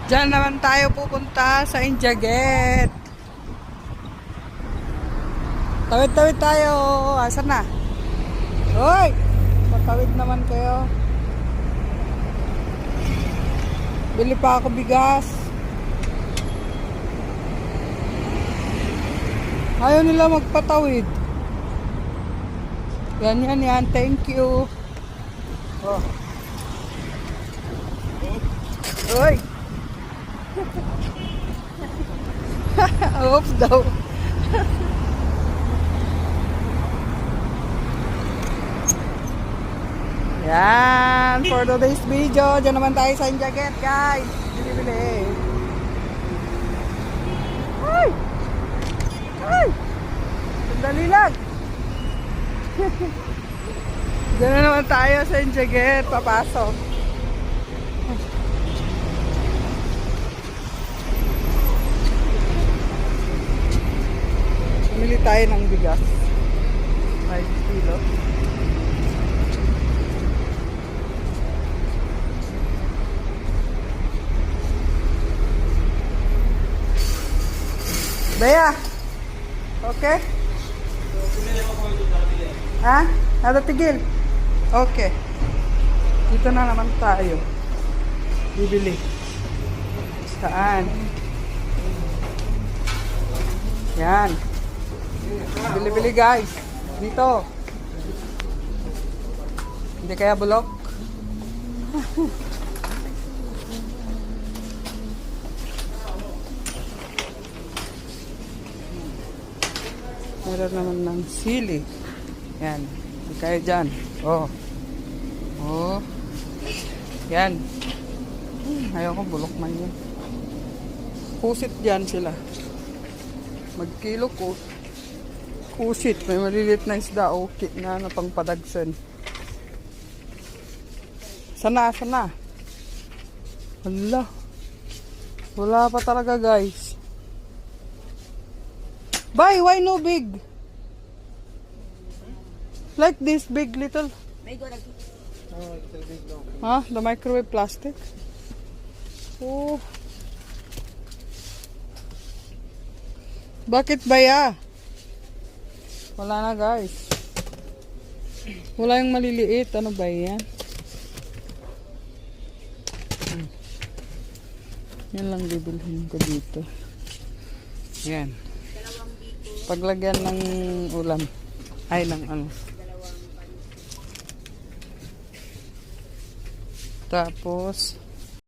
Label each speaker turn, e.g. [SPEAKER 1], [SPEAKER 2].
[SPEAKER 1] Diyan naman tayo pupunta sa India Gate. Tawid-tawid tayo. Asan na? Hoy! Patawid naman kayo. Bili pa ako bigas. Ayaw nila magpatawid. Yan. Thank you. Oh. Hoy! Oops daw. Yan, for today's video, dyan naman tayo sa India Gate, guys. Bili-bili. Ay! Ay! Sandali lang. Dyan na naman tayo sa India Gate, papasok. Bumili tayo ng bigas. 5 kilo. Bea, okay? Ha? Ada tigil? Okay. Dito na naman tayo. Bibili. Saan? Yan. Bili-bili guys. Dito. Hindi kaya bulok? Meron naman ng sili. Yan. Hindi kaya dyan. Oh. Oh. Yan. Ayaw ko bulok man yan. Kusit dyan sila. Magkilo ko. Kusit. May malilit na isda. Okay na napangpadagsan. Sana. Hala. Wala pa talaga guys. Bye, why no big? Like this big little. Huh? The microwave plastic? Oh. Bakit ba ya? Wala na guys. Wala yung maliliit. Ano ba yan? Yan lang bibilhin ko dito. Yan. Paglagyan ng ulam. Ay, ng ano. Tapos,